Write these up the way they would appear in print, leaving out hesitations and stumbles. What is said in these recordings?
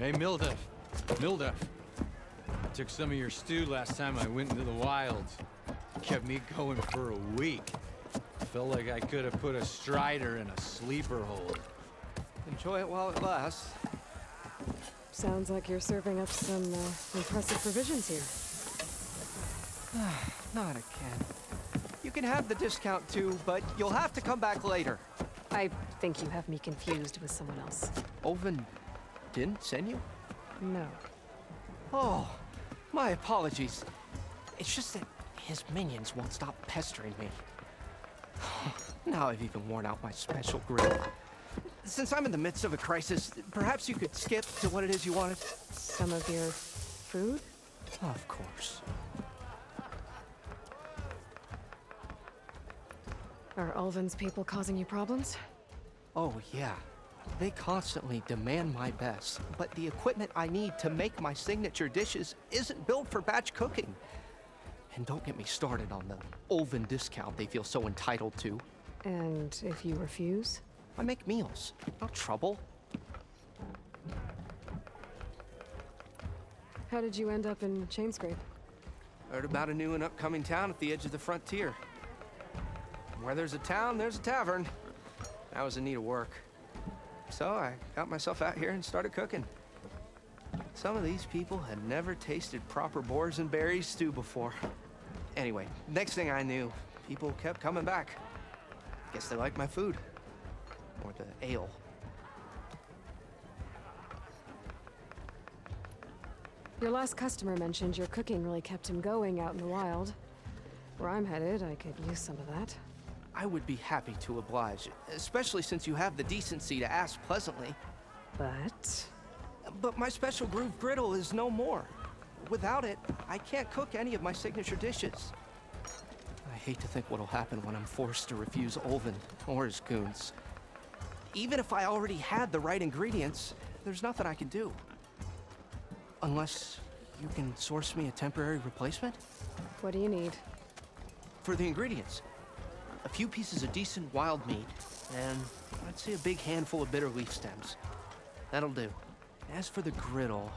Hey, Mildev. Mildev. I took some of your stew last time I went into the wilds. Kept me going for a week. Felt like I could have put a strider in a sleeper hold. Enjoy it while it lasts. Sounds like you're serving up some impressive provisions here. Not again. You can have the discount too, but you'll have to come back later. I think you have me confused with someone else. Oven didn't send you? No. Oh, my apologies. It's just that his minions won't stop pestering me. Now I've even worn out my special grill. Since I'm in the midst of a crisis, perhaps you could skip to what it is you wanted? Some of your food? Of course. Are Ulvin's people causing you problems? Oh, yeah. They constantly demand my best, but the equipment I need to make my signature dishes isn't built for batch cooking. And don't get me started on the Ulvin discount they feel so entitled to. And if you refuse? I make meals, no trouble. How did you end up in Chainscrape? Heard about a new and upcoming town at the edge of the frontier. Where there's a town, there's a tavern. I was in need of work. So I got myself out here and started cooking. Some of these people had never tasted proper boars and berries stew before. Anyway, next thing I knew, people kept coming back. Guess they liked my food. Or the ale. Your last customer mentioned your cooking really kept him going out in the wild. Where I'm headed, I could use some of that. I would be happy to oblige, especially since you have the decency to ask pleasantly. But my special groove griddle is no more. Without it, I can't cook any of my signature dishes. I hate to think what'll happen when I'm forced to refuse Ulvin or his goons. Even if I already had the right ingredients, there's nothing I can do. Unless you can source me a temporary replacement? What do you need? For the ingredients, a few pieces of decent wild meat, and I'd say a big handful of bitter leaf stems. That'll do. As for the griddle,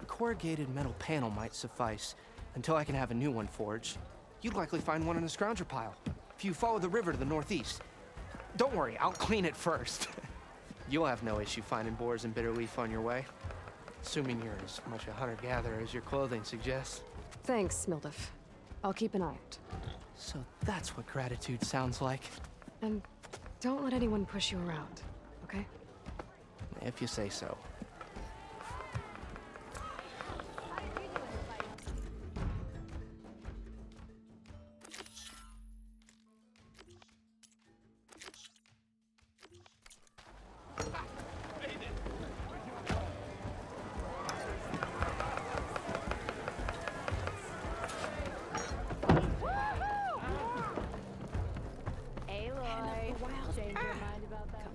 a corrugated metal panel might suffice until I can have a new one forged. You'd likely find one in a scrounger pile, if you follow the river to the northeast. Don't worry, I'll clean it first. You'll have no issue finding boars and bitter leaf on your way. Assuming you're as much a hunter-gatherer as your clothing suggests. Thanks, Mildev. I'll keep an eye out. So that's what gratitude sounds like. And don't let anyone push you around, okay? If you say so.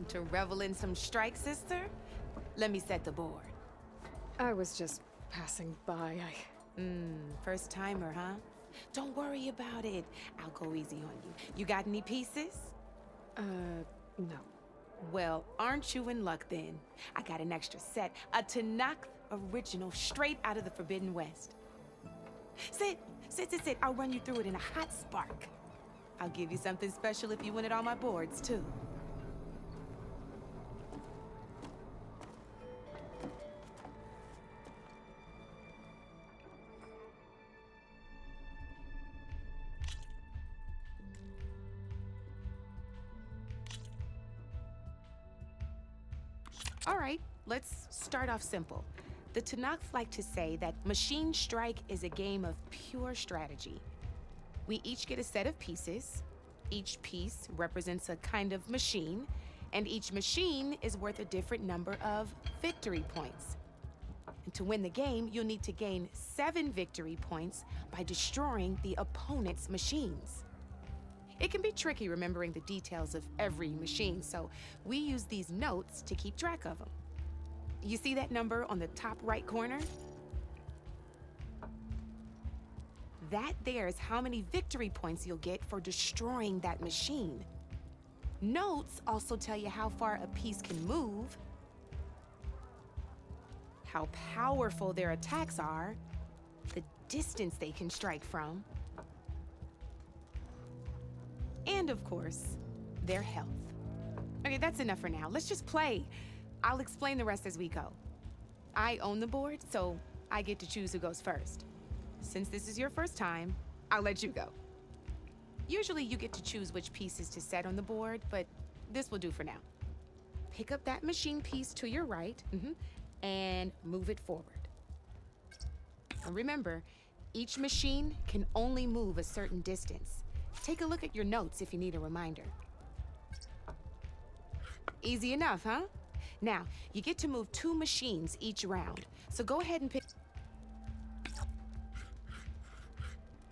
To revel in some strike, sister? Let me set the board. I was just passing by. First timer, huh? Don't worry about it. I'll go easy on you. You got any pieces? No. Well, aren't you in luck then? I got an extra set, a Tanakh original straight out of the Forbidden West. Sit. I'll run you through it in a hot spark. I'll give you something special if you win it on my boards, too. All right, let's start off simple. The Tanakh like to say that Machine Strike is a game of pure strategy. We each get a set of pieces. Each piece represents a kind of machine, and each machine is worth a different number of victory points. And to win the game, you'll need to gain 7 victory points by destroying the opponent's machines. It can be tricky remembering the details of every machine, so we use these notes to keep track of them. You see that number on the top right corner? That there is how many victory points you'll get for destroying that machine. Notes also tell you how far a piece can move, how powerful their attacks are, the distance they can strike from, and of course, their health. Okay, that's enough for now. Let's just play. I'll explain the rest as we go. I own the board, so I get to choose who goes first. Since this is your first time, I'll let you go. Usually you get to choose which pieces to set on the board, but this will do for now. Pick up that machine piece to your right, and move it forward. And remember, each machine can only move a certain distance. Take a look at your notes if you need a reminder. Easy enough, huh? Now, you get to move 2 machines each round, so go ahead and pick.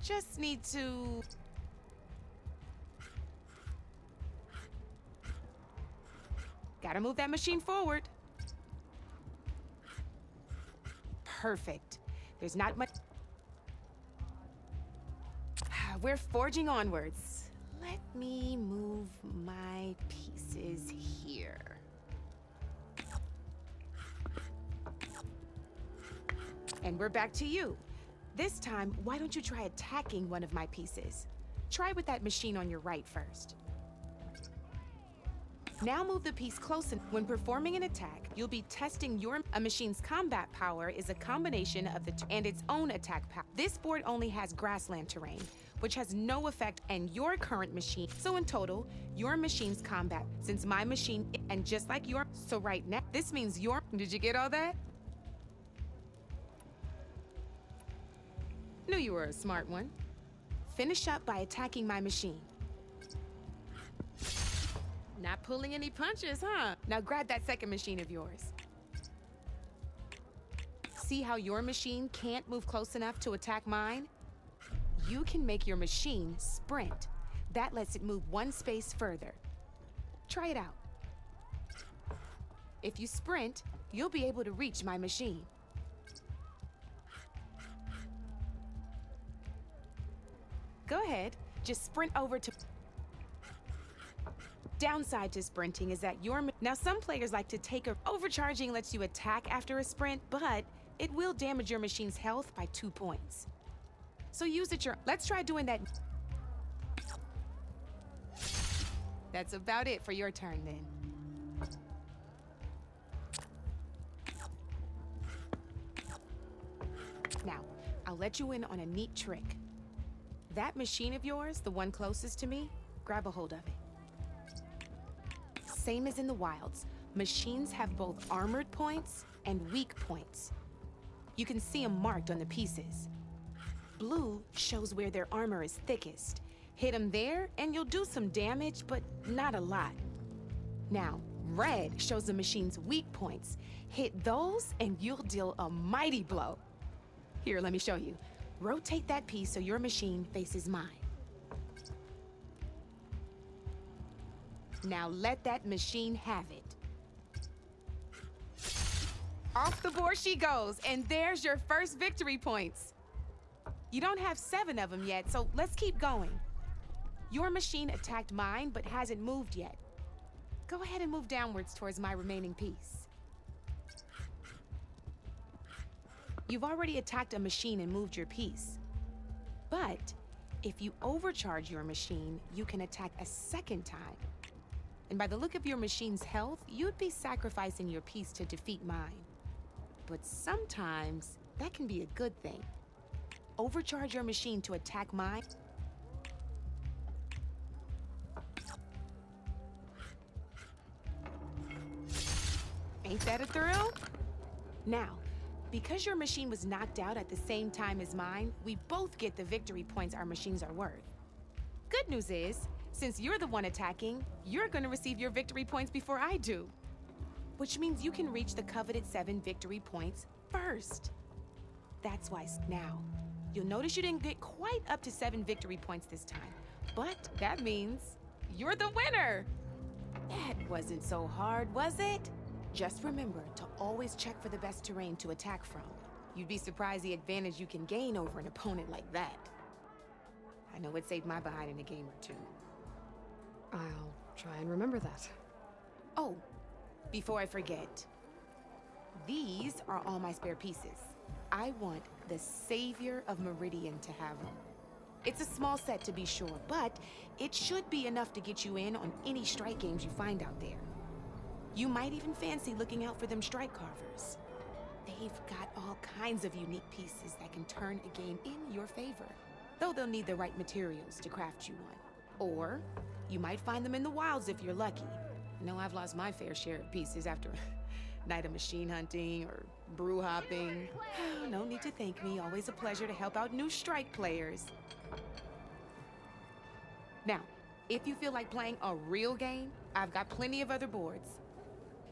Just need to... Gotta move that machine forward. Perfect. There's not much... We're forging onwards. Let me move my pieces here. And we're back to you. This time, why don't you try attacking one of my pieces? Try with that machine on your right first. Now move the piece close, and when performing an attack, you'll be testing a machine's combat power is a combination of and its own attack power. This board only has grassland terrain, which has no effect on your current machine. So in total, your machine's combat, since my machine, and just like your, so right now, this means your, did you get all that? Knew you were a smart one. Finish up by attacking my machine. Not pulling any punches, huh? Now grab that second machine of yours. See how your machine can't move close enough to attack mine? You can make your machine sprint. That lets it move 1 space further. Try it out. If you sprint, you'll be able to reach my machine. Go ahead, just sprint over to... Downside to sprinting is that now some players like to take overcharging lets you attack after a sprint, but it will damage your machine's health by 2 points. So use it let's try doing that. That's about it for your turn then. Now, I'll let you in on a neat trick. That machine of yours, the one closest to me, grab a hold of it. Same as in the wilds, machines have both armored points and weak points. You can see them marked on the pieces. Blue shows where their armor is thickest. Hit them there and you'll do some damage, but not a lot. Now, red shows the machine's weak points. Hit those and you'll deal a mighty blow. Here, let me show you. Rotate that piece so your machine faces mine. Now let that machine have it. Off the board she goes, and there's your first victory points. You don't have 7 of them yet, so let's keep going. Your machine attacked mine, but hasn't moved yet. Go ahead and move downwards towards my remaining piece. You've already attacked a machine and moved your piece. But if you overcharge your machine, you can attack a second time. And by the look of your machine's health, you'd be sacrificing your piece to defeat mine. But sometimes, that can be a good thing. Overcharge your machine to attack mine. Ain't that a thrill? Now, because your machine was knocked out at the same time as mine, we both get the victory points our machines are worth. Good news is, since you're the one attacking, you're gonna receive your victory points before I do. Which means you can reach the coveted 7 victory points first. That's why now, you'll notice you didn't get quite up to 7 victory points this time, but that means you're the winner. That wasn't so hard, was it? Just remember to always check for the best terrain to attack from. You'd be surprised the advantage you can gain over an opponent like that. I know it saved my behind in a game or 2. I'll try and remember that. Oh, before I forget, These are all my spare pieces. I want the savior of Meridian to have them. It's a small set to be sure, but it should be enough to get you in on any strike games you find out there. You might even fancy looking out for them strike carvers. They've got all kinds of unique pieces that can turn a game in your favor, though they'll need the right materials to craft you one. Or you might find them in the wilds if you're lucky. I know I've lost my fair share of pieces after a night of machine hunting or brew hopping. No need to thank me. Always a pleasure to help out new strike players. Now, if you feel like playing a real game, I've got plenty of other boards.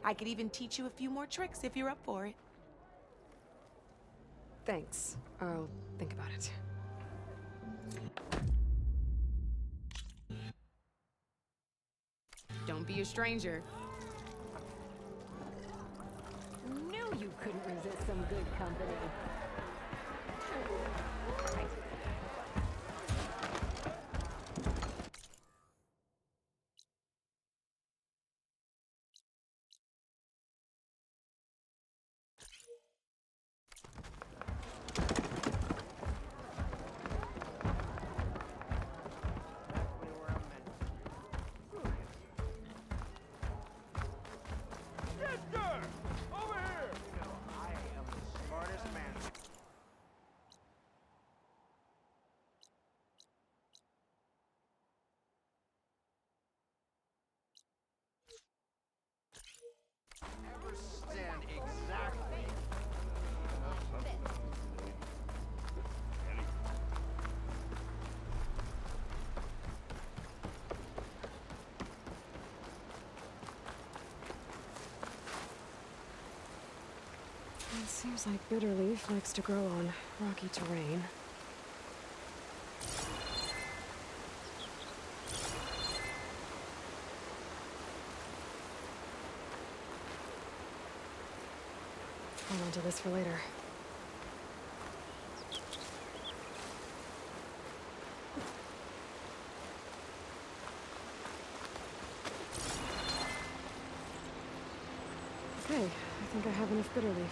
I could even teach you a few more tricks if you're up for it. Thanks. I'll think about it. Don't be a stranger. Knew you couldn't resist some good company. Stand exactly. It seems like Bitterleaf likes to grow on rocky terrain. Hold on to this for later. Okay, I think I have enough Bitterleaf.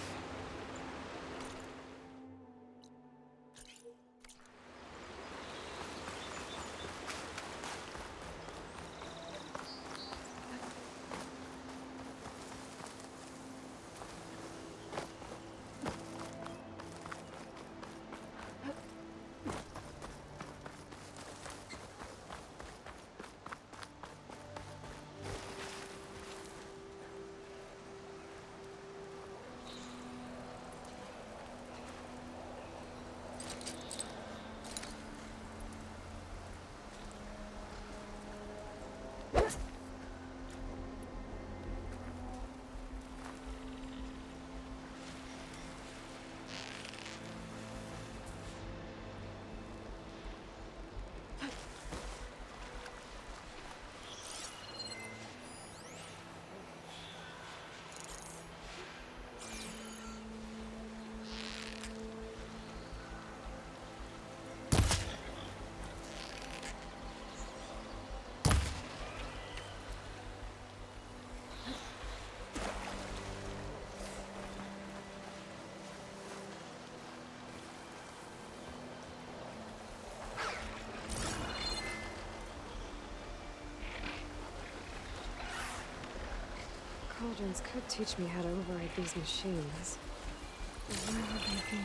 Cauldrons could teach me how to override these machines. But where would they be?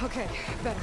Okay, better.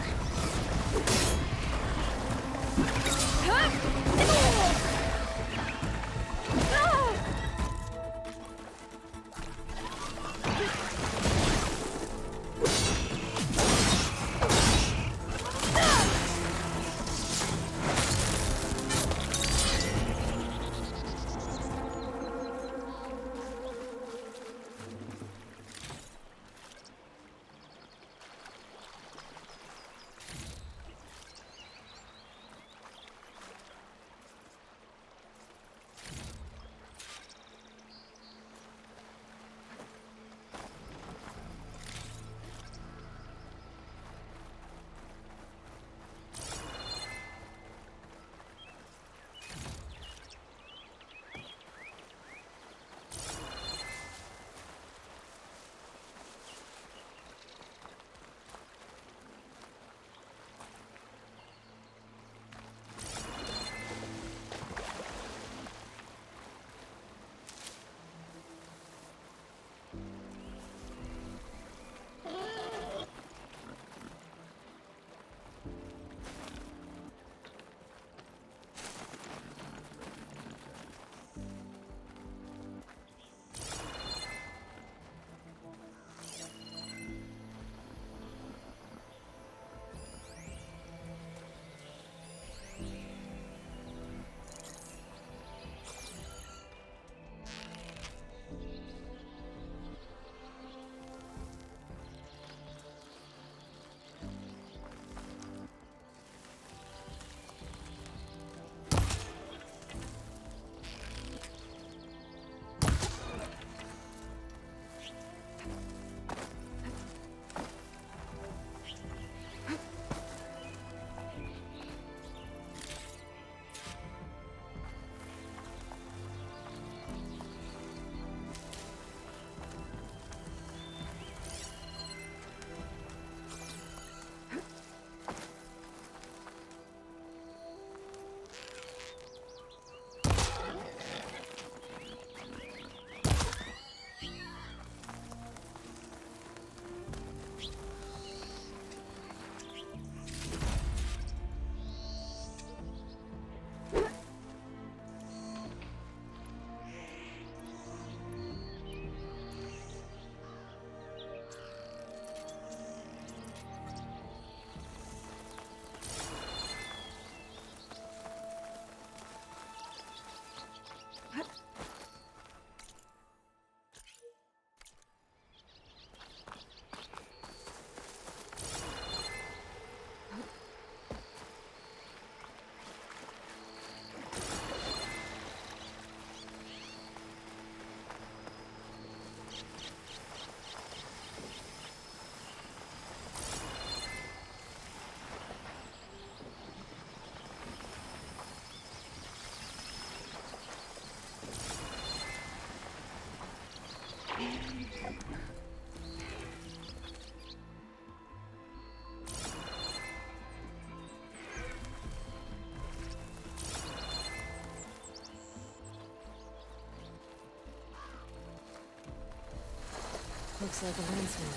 Looks like a landsman.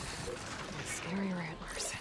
With scary rattlers.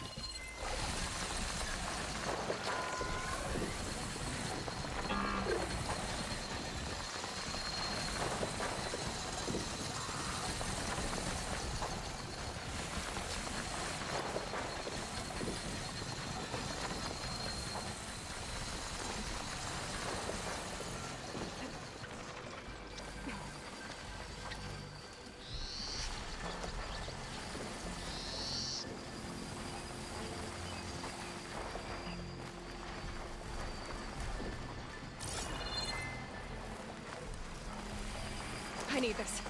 I need this.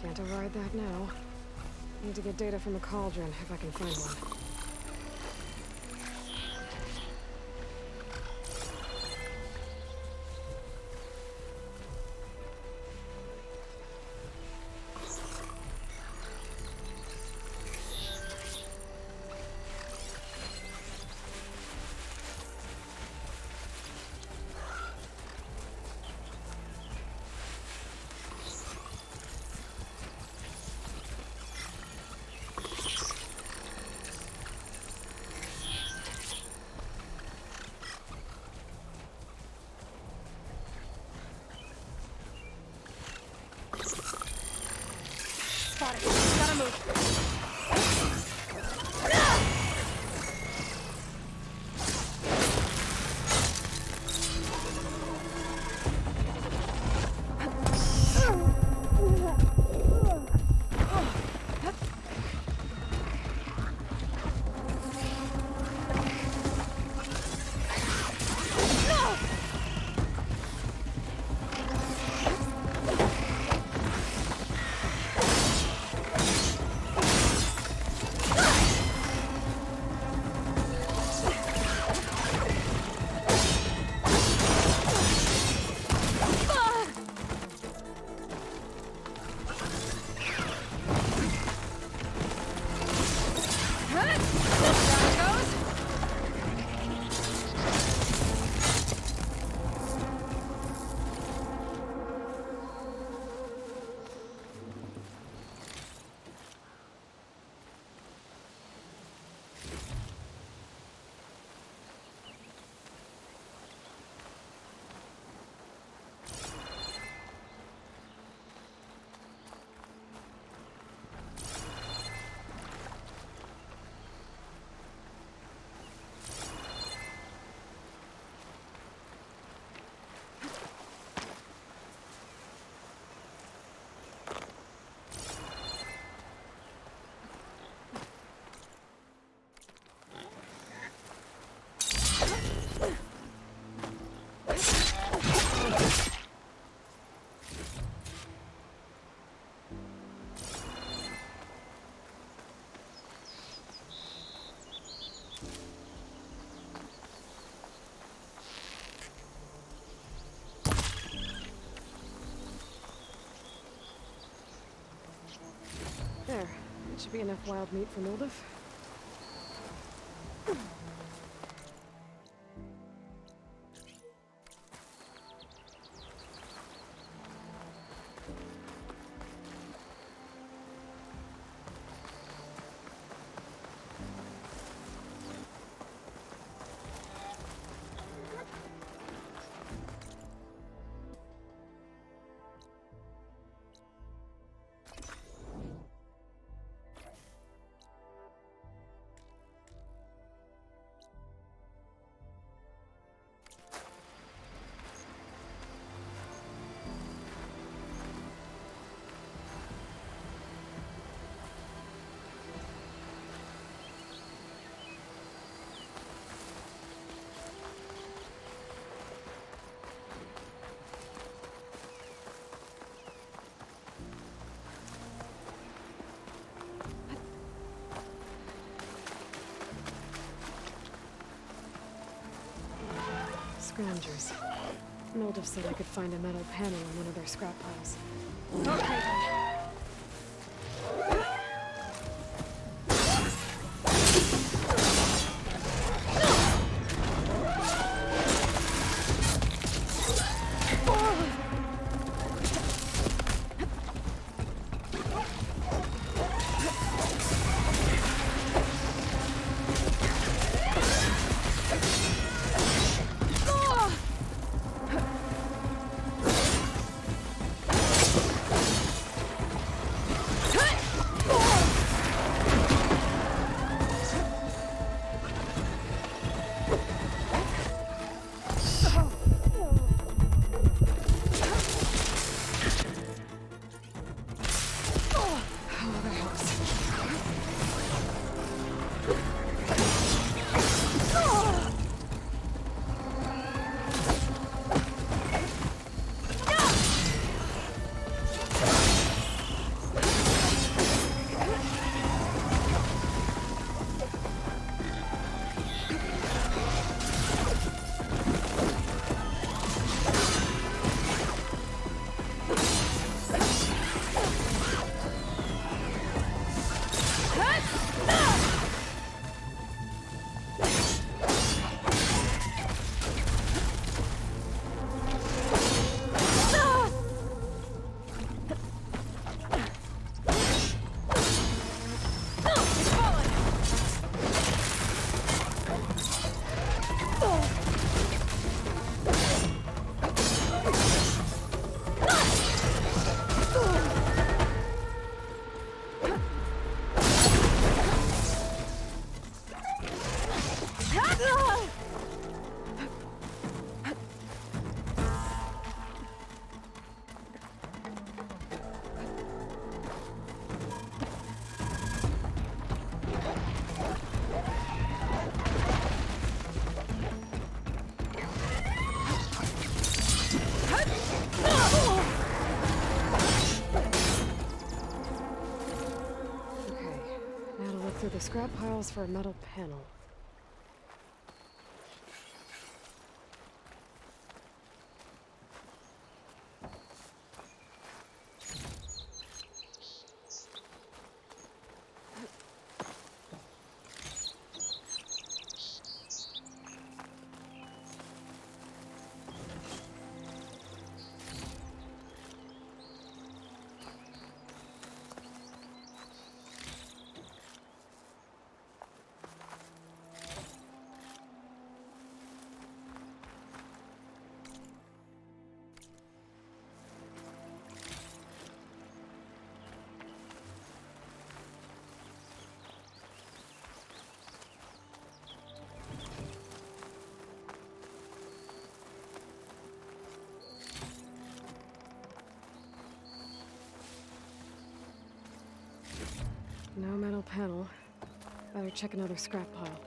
Can't override that now. Need to get data from the cauldron, if I can find one. Spot it. Gotta move. There. That should be enough wild meat for Mildev. scroungers. Mildew said I could find a metal panel in one of their scrap piles. Okay. Through the scrap piles for a metal panel. No metal panel. Better check another scrap pile.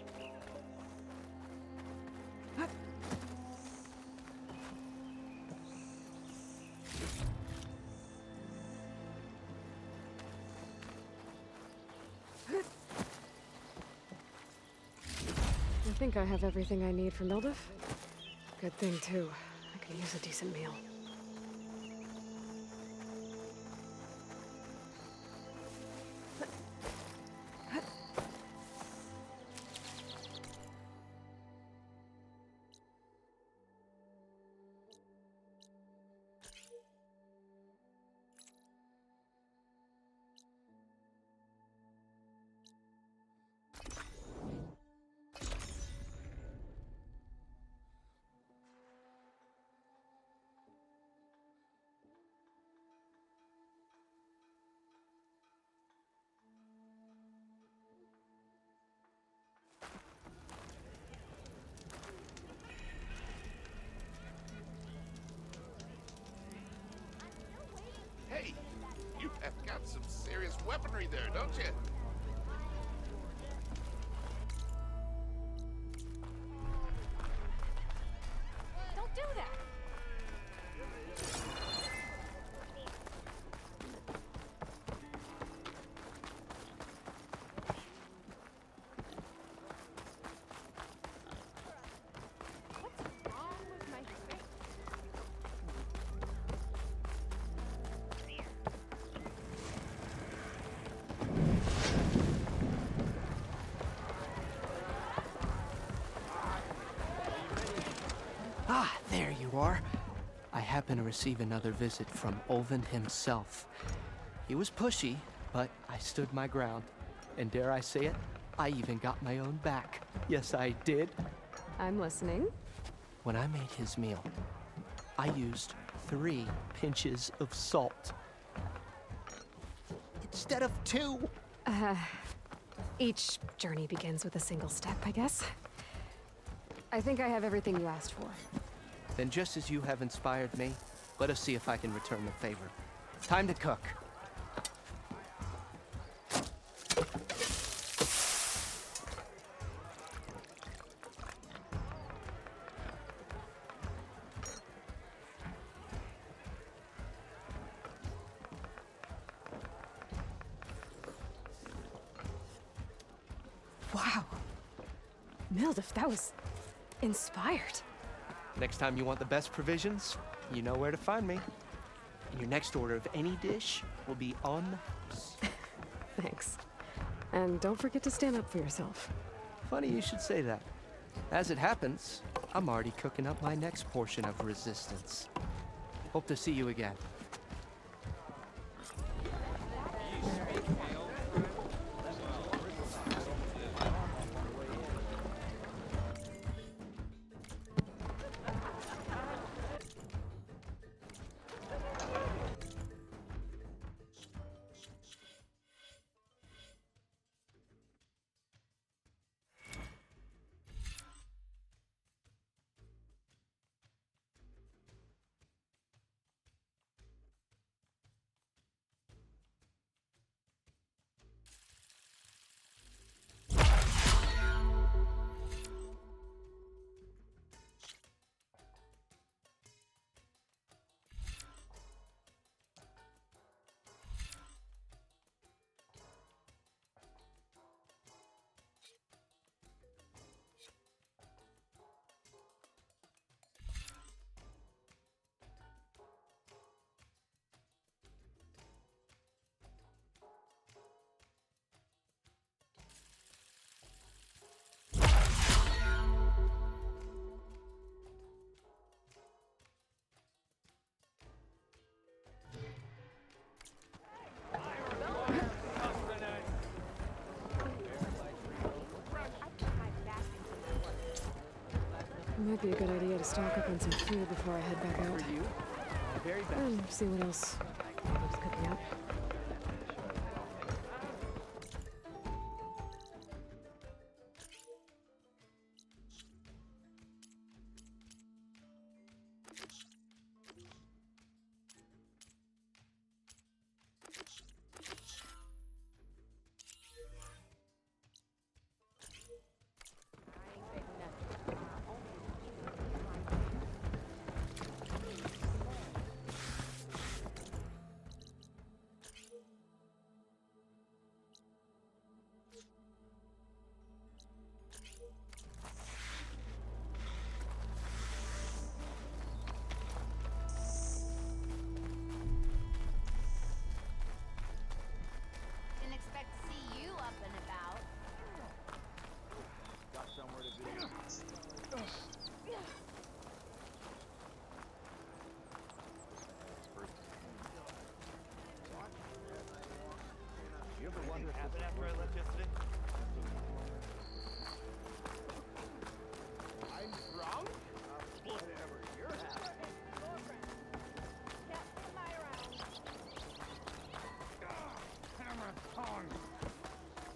I think I have everything I need for Mildew. Good thing, too. I could use a decent meal. Hey, you have got some serious weaponry there, don't you? Don't do that! What's wrong with you are. I happen to receive another visit from Olvin himself. He was pushy, but I stood my ground. And dare I say it, I even got my own back. Yes, I did. I'm listening. When I made his meal, I used 3 pinches of salt. Instead of 2. Each journey begins with a single step, I guess. I think I have everything you asked for. Then just as you have inspired me, let us see if I can return the favor. Time to cook. Wow. Mildef, that was inspired. Next time you want the best provisions, you know where to find me. And your next order of any dish will be on us. Thanks. And don't forget to stand up for yourself. Funny you should say that. As it happens, I'm already cooking up my next portion of resistance. Hope to see you again. It might be a good idea to stock up on some food before I head back out. For you, the very best. And see what else Mildef's cooking up. Didn't expect to see you up and about. Got somewhere to be. You ever wonder what happened after I left yesterday? I'm drunk? Whatever, you're having. Hammer tongs.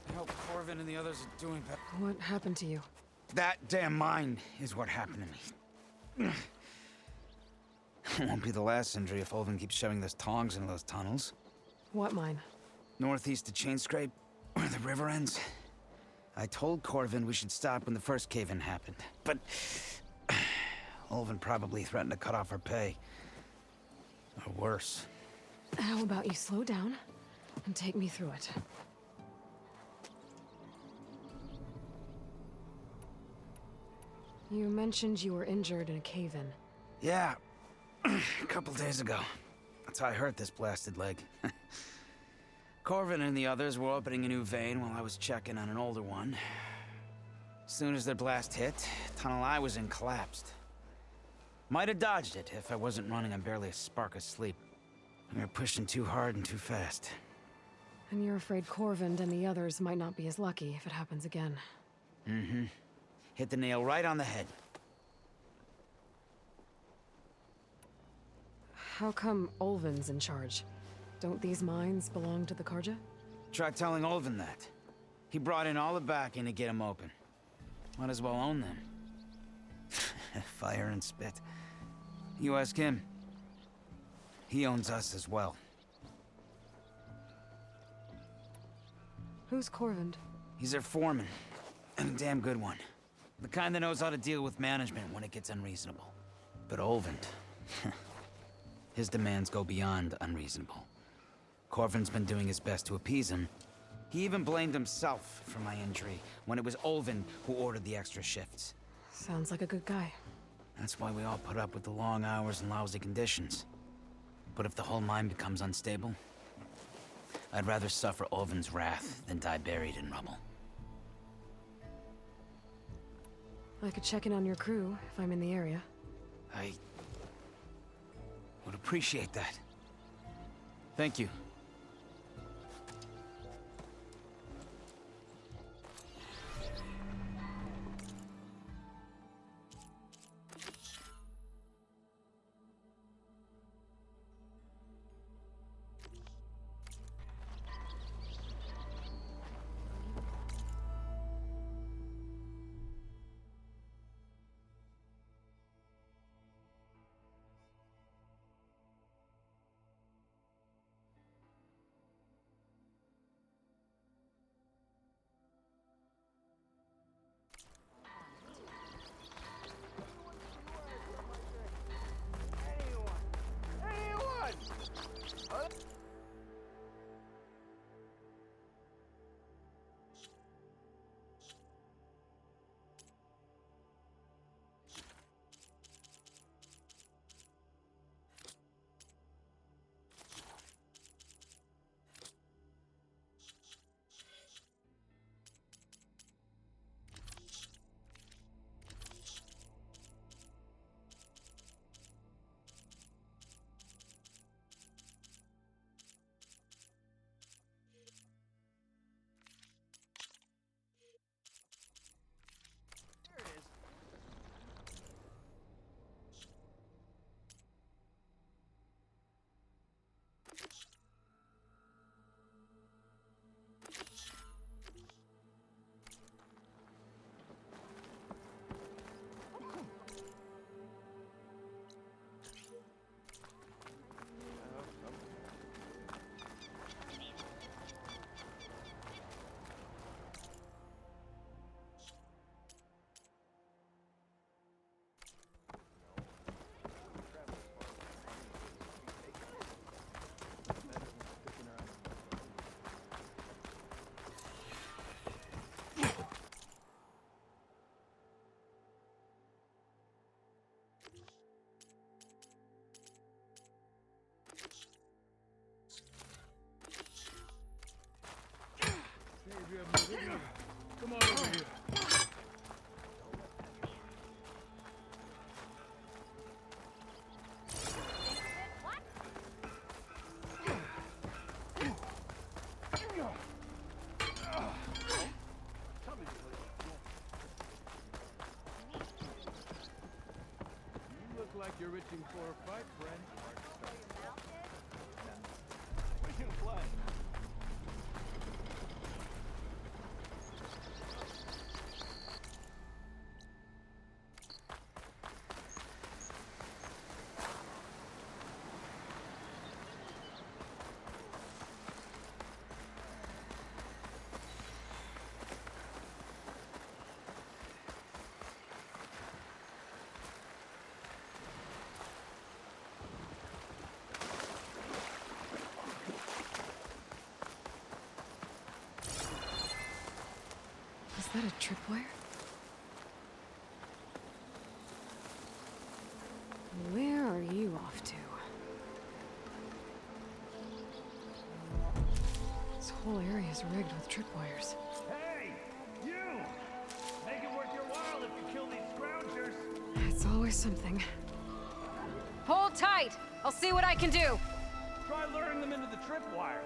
I hope Corvin and the others are doing better. What happened to you? That damn mine is what happened to me. It won't be the last injury if Olvin keeps shoving those tongs into those tunnels. What mine? Northeast of Chain Scrape, where the river ends. I told Corvin we should stop when the first cave-in happened, but Olvin probably threatened to cut off our pay. Or worse. How about you slow down and take me through it? You mentioned you were injured in a cave-in. Yeah, a couple days ago. That's how I hurt this blasted leg. Corvin and the others were opening a new vein while I was checking on an older one. As soon as their blast hit, the tunnel I was in collapsed. Might have dodged it if I wasn't running on barely a spark of sleep. We were pushing too hard and too fast. And you're afraid Corvind and the others might not be as lucky if it happens again. Mm-hmm. Hit the nail right on the head. How come Olvin's in charge? Don't these mines belong to the Karja? Try telling Olvin that. He brought in all the backing to get them open. Might as well own them. Fire and spit. You ask him. He owns us as well. Who's Corvind? He's their foreman. And a damn good one. The kind that knows how to deal with management when it gets unreasonable. But Olvind... his demands go beyond unreasonable. Corvin's been doing his best to appease him. He even blamed himself for my injury, when it was Olvin who ordered the extra shifts. Sounds like a good guy. That's why we all put up with the long hours and lousy conditions. But if the whole mine becomes unstable, I'd rather suffer Olvin's wrath than die buried in rubble. I could check in on your crew if I'm in the area. I would appreciate that. Thank you. Come on over here. You look like you're itching for a fight, friend. We can play. Is that a tripwire? Where are you off to? This whole area is rigged with tripwires. Hey, you! Make it worth your while if you kill these scroungers. It's always something. I'll see what I can do. Try luring them into the tripwires.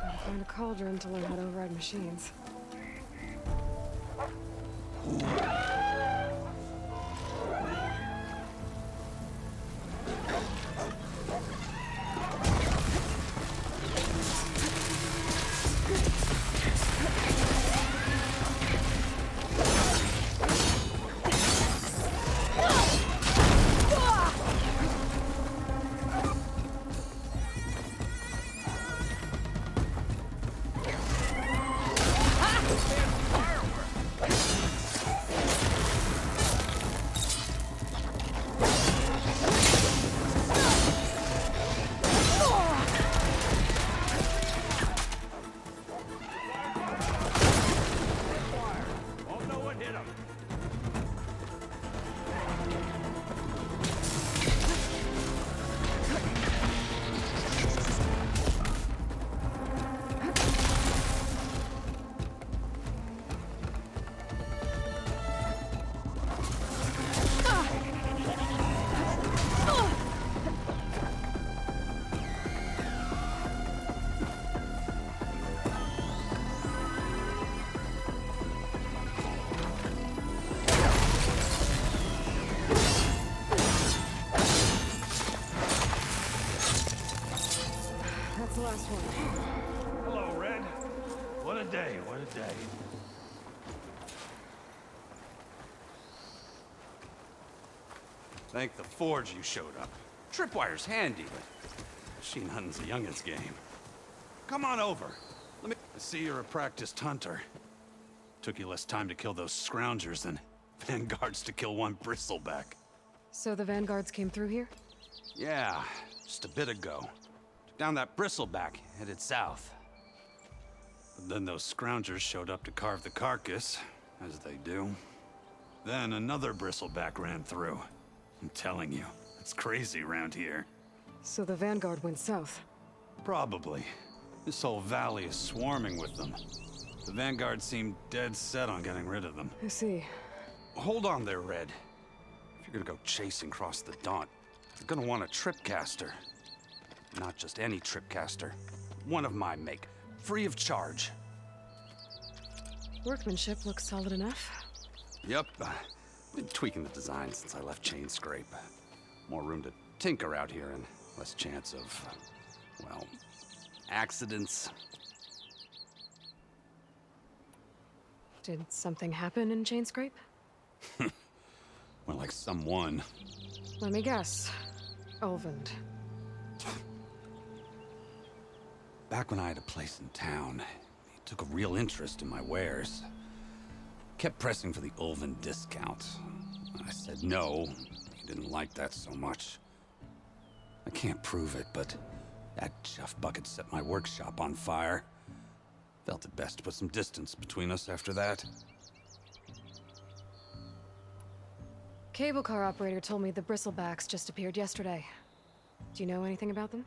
Gotta find a cauldron to learn how to override machines. Won't know what hit them. That's the last one. Hello, Red. What a day, what a day. Thank the Forge you showed up. Tripwire's handy, but machine hunting's a youngin's game. Come on over. Let me see you're a practiced hunter. Took you less time to kill those scroungers than Vanguards to kill one bristleback. So the Vanguards came through here? Yeah, just a bit ago. Took down that bristleback, headed south. But then those scroungers showed up to carve the carcass, as they do. Then another bristleback ran through. I'm telling you, it's crazy around here. So the Vanguard went south. Probably. This whole valley is swarming with them. The Vanguard seemed dead set on getting rid of them. I see. Hold on there, Red. If you're gonna go chasing across the Daunt, you're gonna want a tripcaster. Not just any tripcaster. One of my make. Free of charge. Workmanship looks solid enough. Yep. Been tweaking the design since I left Chain Scrape. More room to tinker out here and less chance of, well, accidents. Did something happen in Chain Scrape? Well, like someone. Let me guess. Ulvund. Back when I had a place in town, he took a real interest in my wares. Kept pressing for the Ulvund discount. I said no. He didn't like that so much. I can't prove it, but that chuff bucket set my workshop on fire. Felt it best to put some distance between us after that. Cable car operator told me the bristlebacks just appeared yesterday. Do you know anything about them?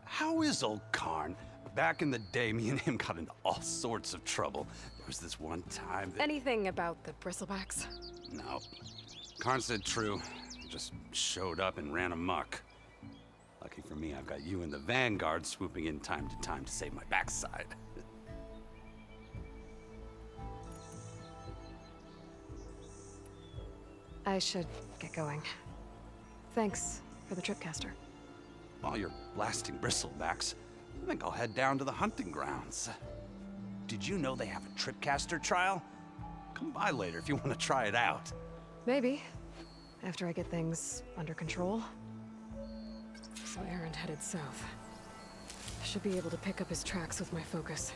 How is old Karn? Back in the day, me and him got into all sorts of trouble. There was this one time that... Anything about the bristlebacks? No. Karn said true. Just showed up and ran amok. Lucky for me, I've got you and the Vanguard swooping in time to save my backside. I should get going. Thanks for the tripcaster. While you're blasting bristlebacks, I think I'll head down to the hunting grounds. Did you know they have a tripcaster trial? Come by later if you want to try it out. Maybe. After I get things under control. So Erend headed south. I should be able to pick up his tracks with my focus.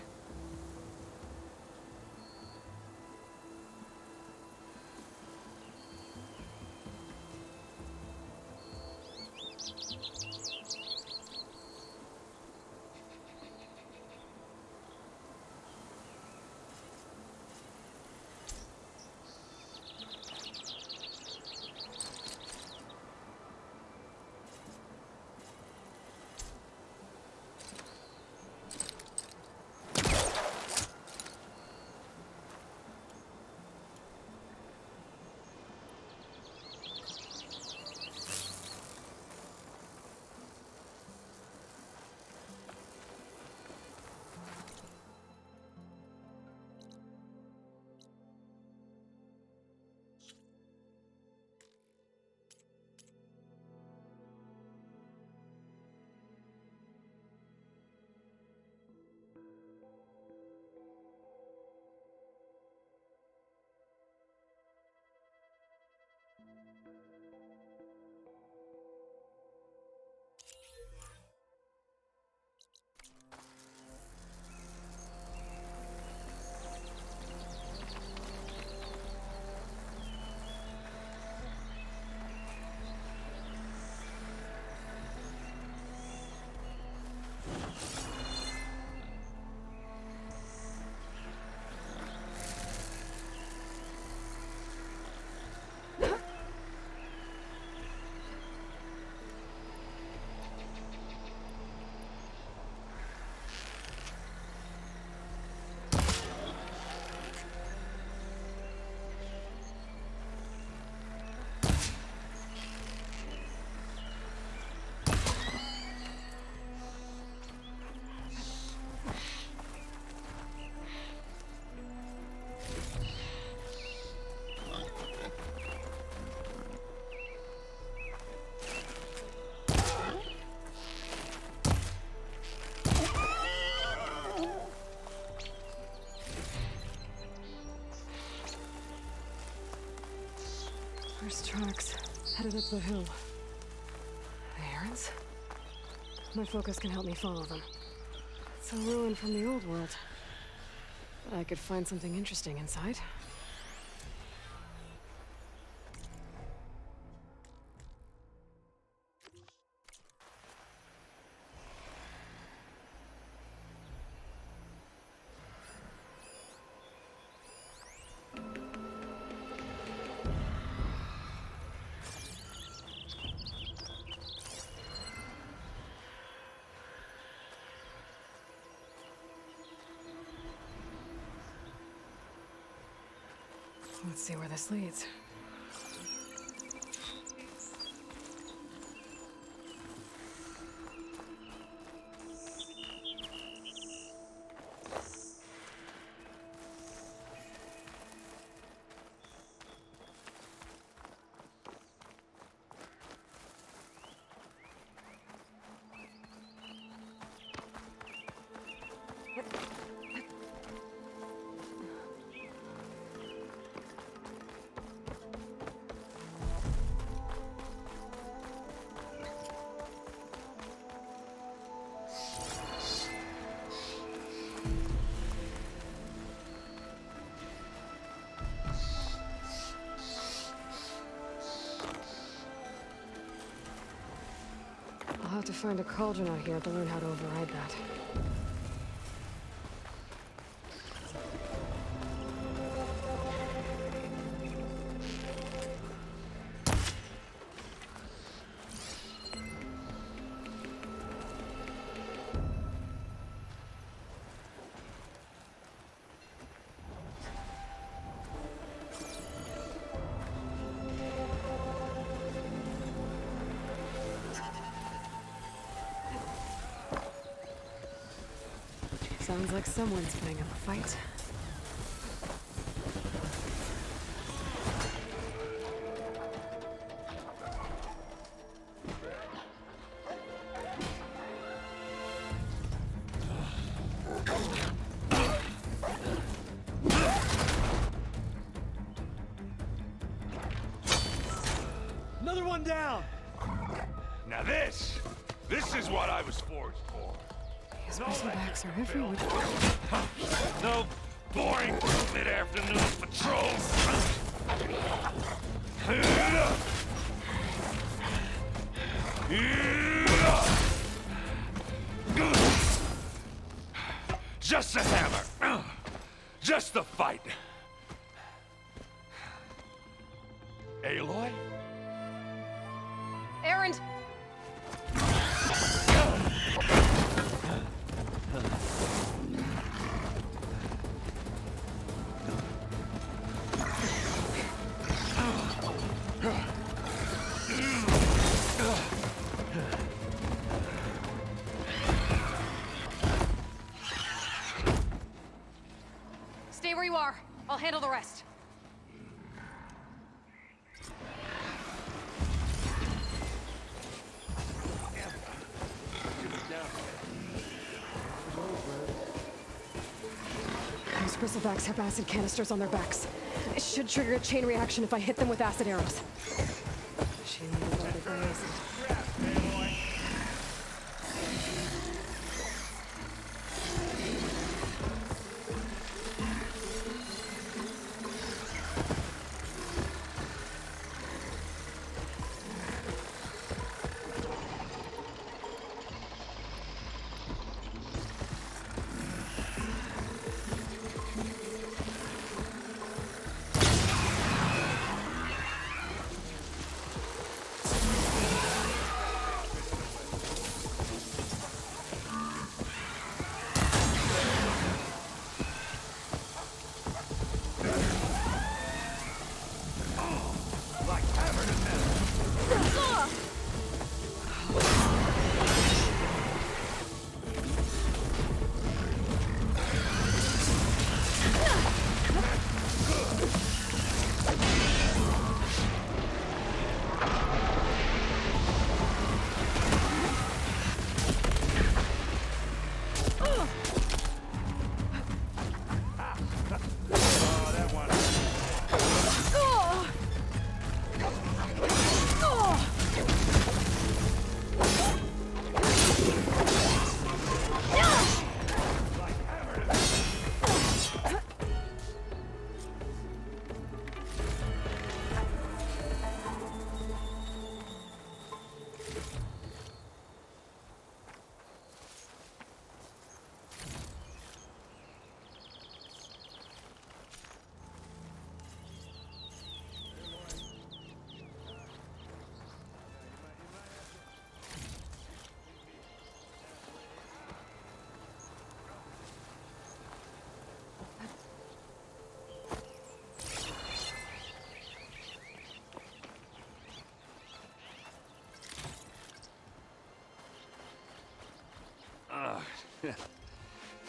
head up the hill. The Erends? My focus can help me follow them. It's a ruin from the old world. But I could find something interesting inside. Let's see where this leads. I'll have to find a cauldron out here to learn how to override that. Sounds like someone's putting up a fight. Another one down! Now this is what I was forged for. These backs are everywhere. No boring mid-afternoon patrols. Just a hammer. Just a fight. Aloy? Erend! Stay where you are. I'll handle the rest. Those bristlebacks have acid canisters on their backs. It should trigger a chain reaction if I hit them with acid arrows. She needed all the gray acid.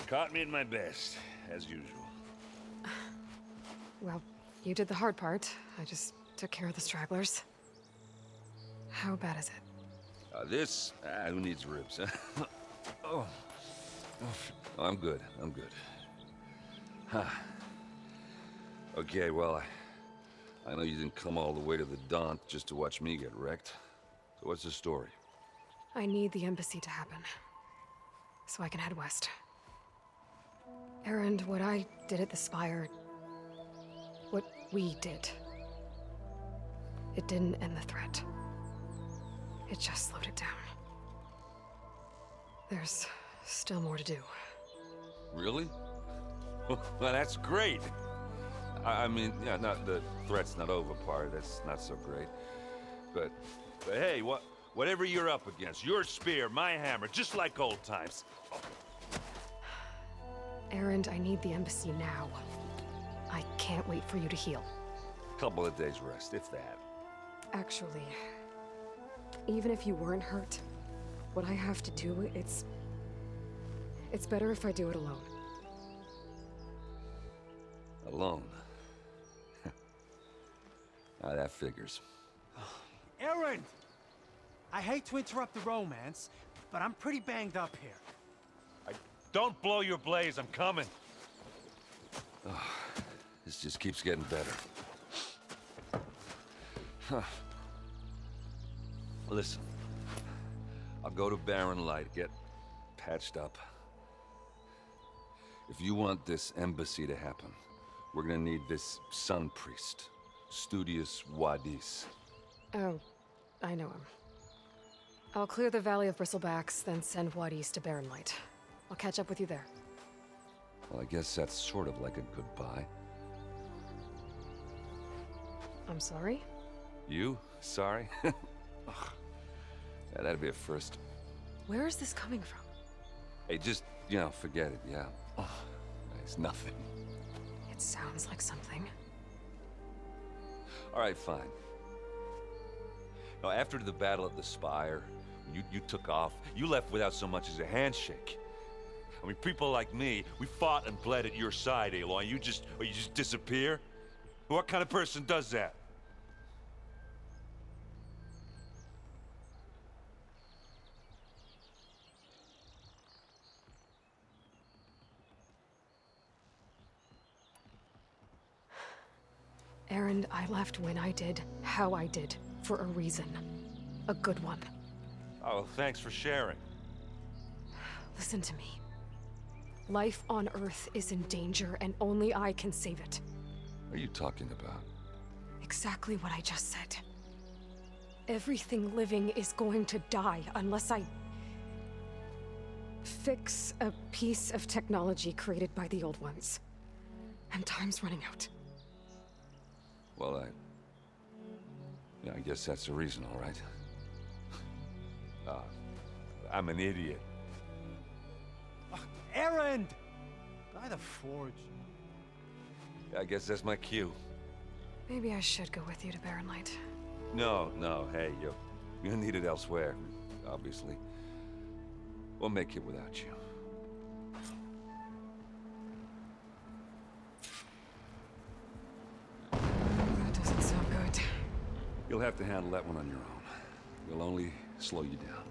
Caught me at my best, as usual. Well, you did the hard part. I just took care of the stragglers. How bad is it? Who needs ribs, huh? Oh, I'm good. I'm good. Huh. Okay, well, I know you didn't come all the way to the Daunt just to watch me get wrecked. So what's the story? I need the embassy to happen, so I can head west. Erend, what I did at the Spire, what we did, it didn't end the threat. It just slowed it down. There's still more to do. Really? Well, that's great. I mean, yeah, not the threat's not over part. That's not so great. But hey, whatever you're up against, your spear, my hammer, just like old times. Erend, I need the embassy now. I can't wait for you to heal. Couple of days rest, if that. Actually, even if you weren't hurt, what I have to do, it's better if I do it alone. Alone? That figures. Erend! I hate to interrupt the romance, but I'm pretty banged up here. Don't blow your blaze, I'm coming. Oh, this just keeps getting better. Huh. Listen, I'll go to Barren Light, get patched up. If you want this embassy to happen, we're gonna need this sun priest, Studious Wadis. Oh, I know him. I'll clear the Valley of Bristlebacks, then send Wadis to Barren Light. I'll catch up with you there. Well, I guess that's sort of like a goodbye. I'm sorry? You? Sorry? Ugh. Yeah, that'd be a first. Where is this coming from? Hey, just, forget it, yeah. Ugh. It's nothing. It sounds like something. All right, fine. Now, after the battle at the Spire, you took off, you left without so much as a handshake. I mean, people like me, we fought and bled at your side, Aloy. You just disappear? What kind of person does that? Erend, I left when I did, how I did, for a reason. A good one. Oh, thanks for sharing. Listen to me. Life on Earth is in danger, and only I can save it. What are you talking about? Exactly what I just said. Everything living is going to die unless I fix a piece of technology created by the old ones. And time's running out. Well, I guess that's the reason, all right. I'm an idiot. Erend! By the Forge. I guess that's my cue. Maybe I should go with you to Barren Light. No, hey, you're needed elsewhere, obviously. We'll make it without you. That doesn't sound good. You'll have to handle that one on your own. It'll only slow you down.